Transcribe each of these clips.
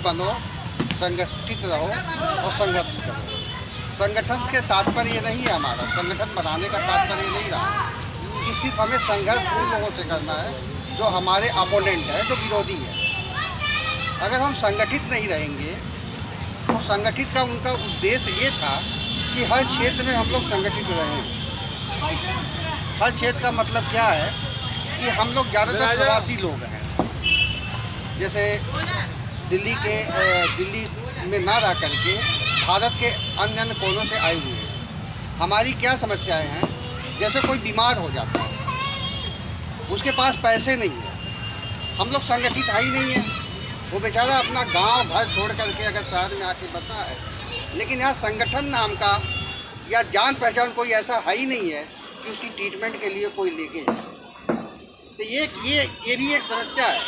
बनो, संगठित रहो और संघर्ष करो। संगठन के तात्पर्य ये नहीं है, हमारा संगठन बनाने का तात्पर्य नहीं रहा कि सिर्फ हमें संघर्ष उन लोगों से करना है जो हमारे अपोनेंट है, जो विरोधी है। अगर हम संगठित नहीं रहेंगे तो संगठित का उनका उद्देश्य ये था कि हर क्षेत्र में हम लोग संगठित रहें। हर क्षेत्र का मतलब क्या है कि हम लोग ज़्यादातर प्रवासी लोग हैं, जैसे दिल्ली में ना रह करके भारत के अन्य अन्य कोनों से आए हुए हैं। हमारी क्या समस्याएं हैं, जैसे कोई बीमार हो जाता है, उसके पास पैसे नहीं है, हम लोग संगठित है ही नहीं है, वो बेचारा अपना गांव घर छोड़ करके अगर शहर में आके बसा है, लेकिन यहाँ संगठन नाम का या जान पहचान कोई ऐसा है ही नहीं है कि उसकी ट्रीटमेंट के लिए कोई लेके जाए। तो ये भी एक समस्या है।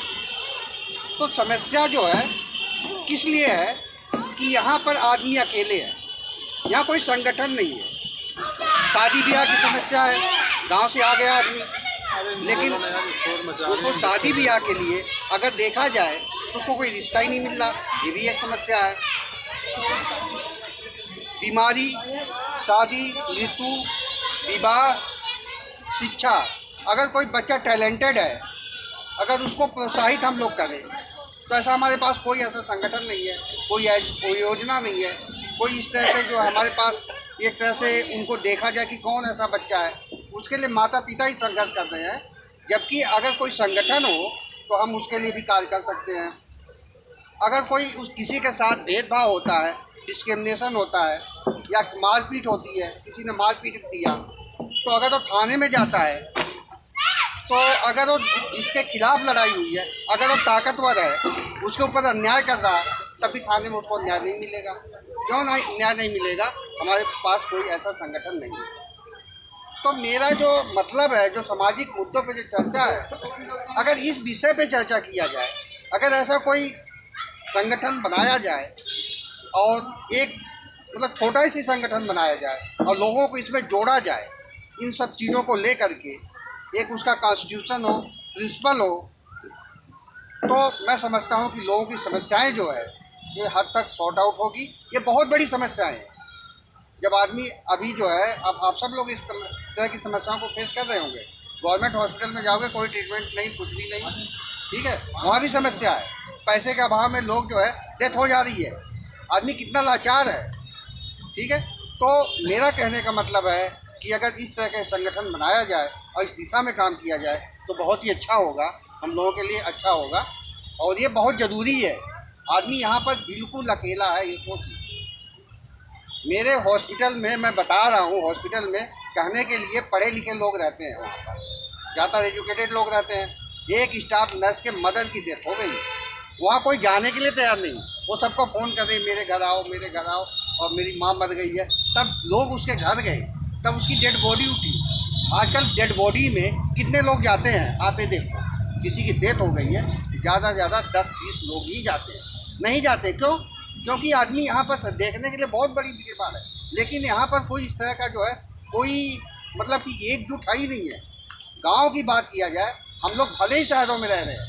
तो समस्या जो है किस लिए है कि यहाँ पर आदमी अकेले है, यहाँ कोई संगठन नहीं है। शादी ब्याह की समस्या है, गांव से आ गया आदमी, लेकिन उसको शादी ब्याह के लिए अगर देखा जाए तो उसको कोई रिश्ता ही नहीं मिल रहा, ये भी एक समस्या है। बीमारी, शादी, मृत्यु, विवाह, शिक्षा, अगर कोई बच्चा टैलेंटेड है, अगर उसको प्रोत्साहित हम लोग करें तो ऐसा हमारे पास कोई ऐसा संगठन नहीं है, कोई योजना नहीं है, कोई इस तरह से जो हमारे पास एक तरह से उनको देखा जाए कि कौन ऐसा बच्चा है। उसके लिए माता पिता ही संघर्ष कर रहे हैं, जबकि अगर कोई संगठन हो तो हम उसके लिए भी कार्य कर सकते हैं। अगर कोई किसी के साथ भेदभाव होता है, डिस्क्रिमिनेशन होता है या मारपीट होती है, किसी ने मारपीट दिया, तो अगर वो थाने में जाता है, तो अगर वो जिसके खिलाफ लड़ाई हुई है, अगर वो ताकतवर है, उसके ऊपर अन्याय कर रहा है, तभी थाने में उसको न्याय नहीं मिलेगा। क्यों न्याय नहीं मिलेगा? हमारे पास कोई ऐसा संगठन नहीं है। तो मेरा जो मतलब है, जो सामाजिक मुद्दों पे जो चर्चा है, अगर इस विषय पे चर्चा किया जाए, अगर ऐसा कोई संगठन बनाया जाए और एक मतलब छोटा सी संगठन बनाया जाए और लोगों को इसमें जोड़ा जाए, इन सब चीज़ों को ले करके एक उसका कॉन्स्टिट्यूशन हो, प्रिंसिपल हो, तो मैं समझता हूँ कि लोगों की समस्याएं जो है ये हद तक सॉर्ट आउट होगी। ये बहुत बड़ी समस्याएं हैं। जब आदमी अभी जो है, अब आप सब लोग इस तरह की समस्याओं को फेस कर रहे होंगे। गवर्नमेंट हॉस्पिटल में जाओगे, कोई ट्रीटमेंट नहीं, कुछ भी नहीं, ठीक है, वहाँ भी समस्या है। पैसे के अभाव में लोग जो है डेथ हो जा रही है, आदमी कितना लाचार है, ठीक है। तो मेरा कहने का मतलब है कि अगर इस तरह का संगठन बनाया जाए और इस दिशा में काम किया जाए तो बहुत ही अच्छा होगा, हम लोगों के लिए अच्छा होगा, और ये बहुत ज़रूरी है। आदमी यहाँ पर बिल्कुल अकेला है, ये सोच। मेरे हॉस्पिटल में मैं बता रहा हूँ, हॉस्पिटल में कहने के लिए पढ़े लिखे लोग रहते हैं, वहाँ पर ज़्यादातर एजुकेटेड लोग रहते हैं। एक स्टाफ नर्स के मदर की डेथ हो गई, वहाँ कोई जाने के लिए तैयार नहीं। वो सबको फ़ोन कर रही, मेरे घर आओ, मेरे घर आओ, और मेरी माँ मर गई है। तब लोग उसके घर गए, तब उसकी डेड बॉडी उठी। आजकल डेड बॉडी में कितने लोग जाते हैं, आप ये देखो, किसी की डेथ हो गई है, ज़्यादा से ज़्यादा 10-20 लोग ही जाते हैं, नहीं जाते। क्यों? क्योंकि आदमी यहाँ पर देखने के लिए बहुत बड़ी भीड़ है, लेकिन यहाँ पर कोई इस तरह का जो है कोई मतलब कि एकजुट है ही नहीं है। गांव की बात किया जाए, हम लोग भले ही शहरों में रह रहे हैं,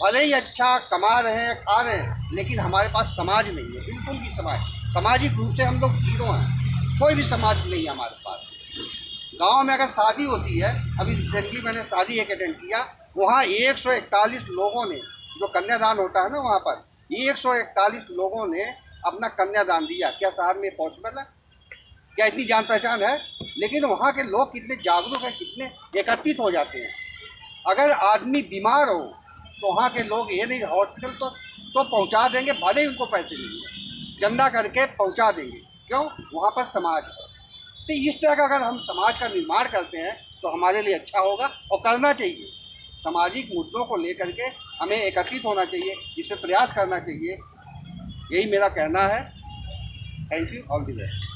भले ही अच्छा कमा रहे हैं, खा रहे हैं, लेकिन हमारे पास समाज नहीं है, बिल्कुल भी समाज। सामाजिक रूप से हम लोग जीरो हैं, कोई भी समाज नहीं है हमारे पास। गांव में अगर शादी होती है, अभी रिसेंटली मैंने शादी एक अटेंड किया, वहाँ 141 लोगों ने, जो कन्यादान होता है ना, वहाँ पर 141 लोगों ने अपना कन्यादान दिया। क्या शहर में पॉसिबल है? क्या इतनी जान पहचान है? लेकिन वहाँ के लोग कितने जागरूक हैं, कितने एकत्रित हो जाते हैं। अगर आदमी बीमार हो तो वहाँ के लोग ये नहीं, हॉस्पिटल तो पहुँचा देंगे, भले ही उनको पैसे नहीं है, चंदा करके पहुँचा देंगे। क्यों? वहाँ पर समाज है। तो इस तरह का अगर हम समाज का निर्माण करते हैं तो हमारे लिए अच्छा होगा, और करना चाहिए। सामाजिक मुद्दों को लेकर के हमें एकत्रित होना चाहिए, इसमें प्रयास करना चाहिए, यही मेरा कहना है। Thank you, all the best.